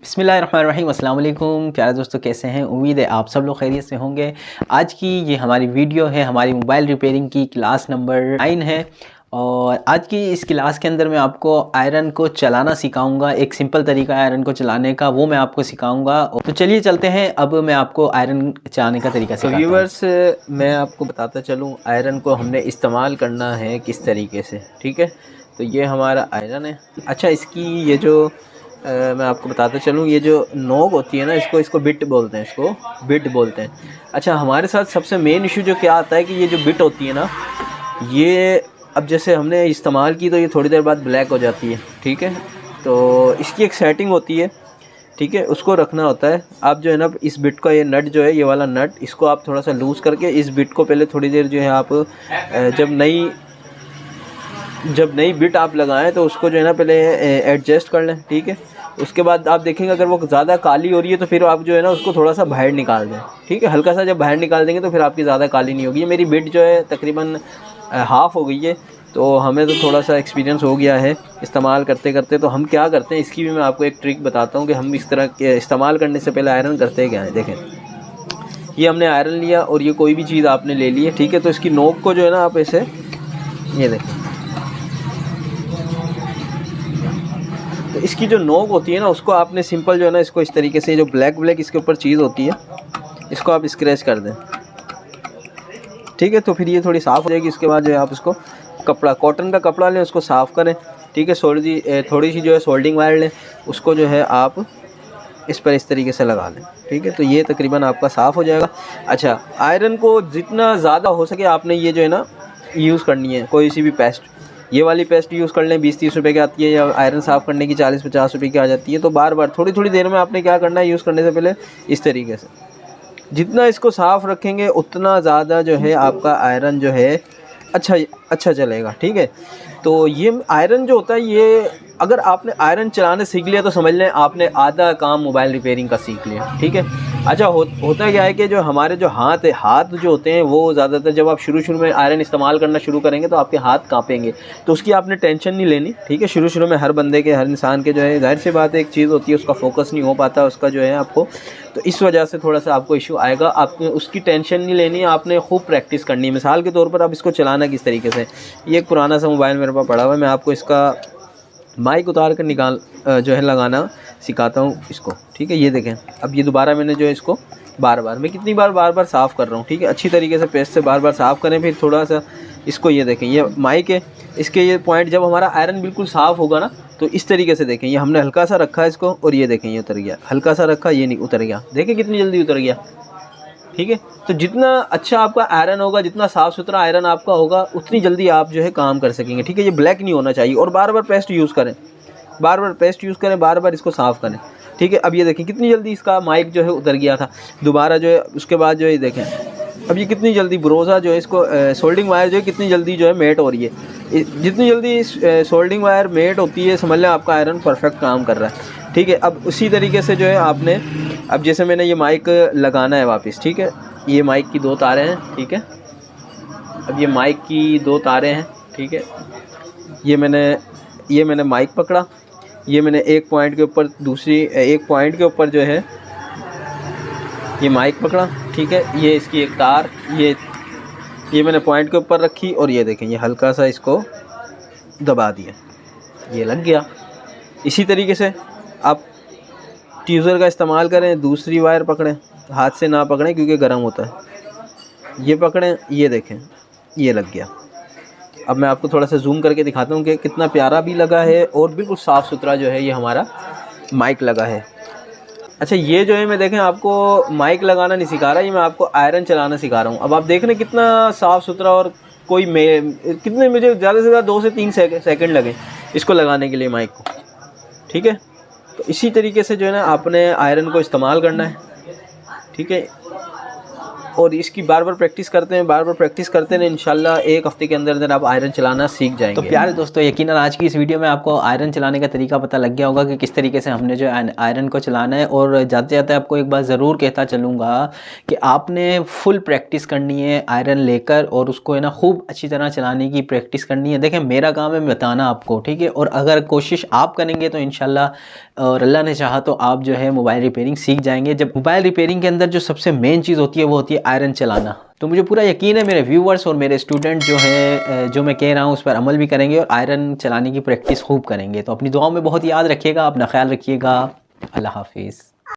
बिस्मिल्लाहिर्रहमानिर्रहीम। अस्सलाम वालेकुम प्यारे दोस्तों, कैसे हैं? उम्मीद है आप सब लोग खैरियत से होंगे। आज की ये हमारी वीडियो है, हमारी मोबाइल रिपेयरिंग की क्लास नंबर 9 है। और आज की इस क्लास के अंदर मैं आपको आयरन को चलाना सिखाऊंगा। एक सिंपल तरीका है आयरन को चलाने का, वो मैं आपको सिखाऊंगा। तो चलिए चलते हैं, अब मैं आपको आयरन चलाने का तरीका सिखाता हूं। व्यूवर्स, मैं आपको बताता चलूँ आयरन को हमने इस्तेमाल करना है किस तरीके से। ठीक है, तो ये हमारा आयरन है। अच्छा, इसकी ये जो मैं आपको बताता चलूँ, ये जो नोक होती है ना, इसको बिट बोलते हैं, इसको बिट बोलते हैं। अच्छा, हमारे साथ सबसे मेन इशू जो क्या आता है कि ये जो बिट होती है ना, ये अब जैसे हमने इस्तेमाल की तो ये थोड़ी देर बाद ब्लैक हो जाती है। ठीक है, तो इसकी एक सेटिंग होती है। ठीक है, उसको रखना होता है। आप जो है ना, इस बिट का ये नट जो है, ये वाला नट, इसको आप थोड़ा सा लूज़ करके इस बिट को पहले थोड़ी देर जो है आप जब नई बिट आप लगाएं तो उसको जो है ना पहले एडजस्ट कर लें। ठीक है, उसके बाद आप देखेंगे अगर वो ज़्यादा काली हो रही है तो फिर आप जो है ना उसको थोड़ा सा बाहर निकाल दें। ठीक है, हल्का सा जब बाहर निकाल देंगे तो फिर आपकी ज़्यादा काली नहीं होगी। ये मेरी बिट जो है तकरीबन हाफ़ हो गई है, तो हमें तो थोड़ा सा एक्सपीरियंस हो गया है इस्तेमाल करते करते। तो हम क्या करते हैं, इसकी भी मैं आपको एक ट्रिक बताता हूँ कि हम इस तरह के इस्तेमाल करने से पहले आयरन करते क्या है। देखें, ये हमने आयरन लिया और ये कोई भी चीज़ आपने ले ली है। ठीक है, तो इसकी नोक को जो है ना आप ऐसे, ये देखें, तो इसकी जो नोक होती है ना, उसको आपने सिंपल जो है ना, इसको इस तरीके से, जो ब्लैक ब्लैक इसके ऊपर चीज़ होती है, इसको आप स्क्रैच कर दें। ठीक है, तो फिर ये थोड़ी साफ़ हो जाएगी। इसके बाद जो है आप इसको कपड़ा, कॉटन का कपड़ा लें, उसको साफ़ करें। ठीक है, थोड़ी सी जो है सोल्डिंग वायर लें, उसको जो है आप इस पर इस तरीके से लगा लें। ठीक है, तो ये तकरीबन आपका साफ़ हो जाएगा। अच्छा, आयरन को जितना ज़्यादा हो सके आपने ये जो है ना यूज़ करनी है, कोई सी भी पेस्ट, ये वाली पेस्ट यूज़ कर लें, 20-30 रुपये की आती है, या आयरन साफ़ करने की 40-50 रुपये की आ जाती है। तो बार बार थोड़ी थोड़ी देर में आपने क्या करना है, यूज़ करने से पहले इस तरीके से जितना इसको साफ़ रखेंगे उतना ज़्यादा जो है आपका आयरन जो है अच्छा चलेगा। ठीक है, तो ये आयरन जो होता है, ये अगर आपने आयरन चलाने सीख लिया तो समझ लें आपने आधा काम मोबाइल रिपेयरिंग का सीख लिया। ठीक है, अच्छा, होता क्या है कि जो हमारे जो हाथ जो होते हैं, वो ज़्यादातर जब आप शुरू में आयरन इस्तेमाल करना शुरू करेंगे तो आपके हाथ काँपेंगे, तो उसकी आपने टेंशन नहीं लेनी। ठीक है, शुरू में हर बंदे के, हर इंसान के जो है, जाहिर सी बात है, एक चीज़ होती है, उसका फोकस नहीं हो पाता उसका जो है आपको, तो इस वजह से थोड़ा सा आपको इशू आएगा। आपने उसकी टेंशन नहीं लेनी है, आपने खूब प्रैक्टिस करनी है। मिसाल के तौर पर आप इसको चलाना किस तरीके से, ये एक पुराना सा मोबाइल मेरे पास पड़ा हुआ है, मैं आपको इसका माइक उतार कर जो है लगाना सिखाता हूँ इसको। ठीक है, ये देखें, अब ये दोबारा मैंने जो है इसको बार बार साफ़ कर रहा हूँ। ठीक है, अच्छी तरीके से पेस्ट से बार बार साफ़ करें, फिर थोड़ा सा इसको, ये देखें, ये माइक है, इसके ये पॉइंट जब हमारा आयरन बिल्कुल साफ़ होगा ना, तो इस तरीके से देखें, ये हमने हल्का सा रखा है इसको, और ये देखें ये उतर गया, हल्का सा रखा, ये नहीं उतर गया, देखें कितनी जल्दी उतर गया। ठीक है, तो जितना अच्छा आपका आयरन होगा, जितना साफ़ सुथरा आयरन आपका होगा, उतनी जल्दी आप जो है काम कर सकेंगे। ठीक है, ये ब्लैक नहीं होना चाहिए, और बार बार पेस्ट यूज़ करें, बार बार इसको साफ़ करें। ठीक है, अब ये देखें कितनी जल्दी इसका माइक जो है उतर गया था, दोबारा जो है उसके बाद जो है देखें, अब ये कितनी जल्दी ब्रोज़ा जो है, इसको सोल्डिंग वायर जो है कितनी जल्दी जो है मेट हो रही है। जितनी जल्दी सोल्डिंग वायर मेट होती है, समझ लें आपका आयरन परफेक्ट काम कर रहा है। ठीक है, अब उसी तरीके से जो है आपने, अब जैसे मैंने ये माइक लगाना है वापस। ठीक है, ये माइक की 2 तारें हैं। ठीक है, अब ये माइक की 2 तारें हैं। ठीक है, ये मैंने माइक पकड़ा, ये मैंने एक पॉइंट के ऊपर जो है ये माइक पकड़ा। ठीक है, ये इसकी एक तार, ये मैंने पॉइंट के ऊपर रखी, और ये देखें, ये हल्का सा इसको दबा दिया, ये लग गया। इसी तरीके से आप ट्यूज़र का इस्तेमाल करें, दूसरी वायर पकड़ें, हाथ से ना पकड़ें क्योंकि गर्म होता है, ये पकड़ें, ये देखें, ये लग गया। अब मैं आपको थोड़ा सा जूम करके दिखाता हूँ कि कितना प्यारा भी लगा है, और बिल्कुल साफ़ सुथरा जो है ये हमारा माइक लगा है। अच्छा, ये जो है, मैं देखें आपको माइक लगाना नहीं सिखा रहा, ये मैं आपको आयरन चलाना सिखा रहा हूँ। अब आप देख रहे हैं कितना साफ़ सुथरा, और कितने मुझे ज़्यादा से ज़्यादा 2 से 3 सेकंड लगे इसको लगाने के लिए माइक को। ठीक है, तो इसी तरीके से जो है ना आपने आयरन को इस्तेमाल करना है। ठीक है, और इसकी बार बार प्रैक्टिस करते हैं, बार बार प्रैक्टिस करते हैं, इंशाल्लाह एक हफ्ते के अंदर अंदर आप आयरन चलाना सीख जाएंगे। तो प्यारे दोस्तों, यकीनन आज की इस वीडियो में आपको आयरन चलाने का तरीका पता लग गया होगा कि किस तरीके से हमने जो आयरन को चलाना है। और जाते जाते आपको एक बात ज़रूर कहता चलूँगा कि आपने फुल प्रैक्टिस करनी है आयरन लेकर, और उसको है ना खूब अच्छी तरह चलाने की प्रैक्टिस करनी है। देखें, मेरा काम है बताना आपको, ठीक है, और अगर कोशिश आप करेंगे तो इंशाल्लाह और अल्लाह ने चाहा तो आप जो है मोबाइल रिपेयरिंग सीख जाएंगे। जब मोबाइल रिपेयरिंग के अंदर जो सबसे मेन चीज़ होती है वो होती है आयरन चलाना। तो मुझे पूरा यकीन है मेरे व्यूवर्स और मेरे स्टूडेंट जो है जो मैं कह रहा हूँ उस पर अमल भी करेंगे और आयरन चलाने की प्रैक्टिस खूब करेंगे। तो अपनी दुआओं में बहुत याद रखिएगा, अपना ख्याल रखिएगा। अल्लाह हाफिज़।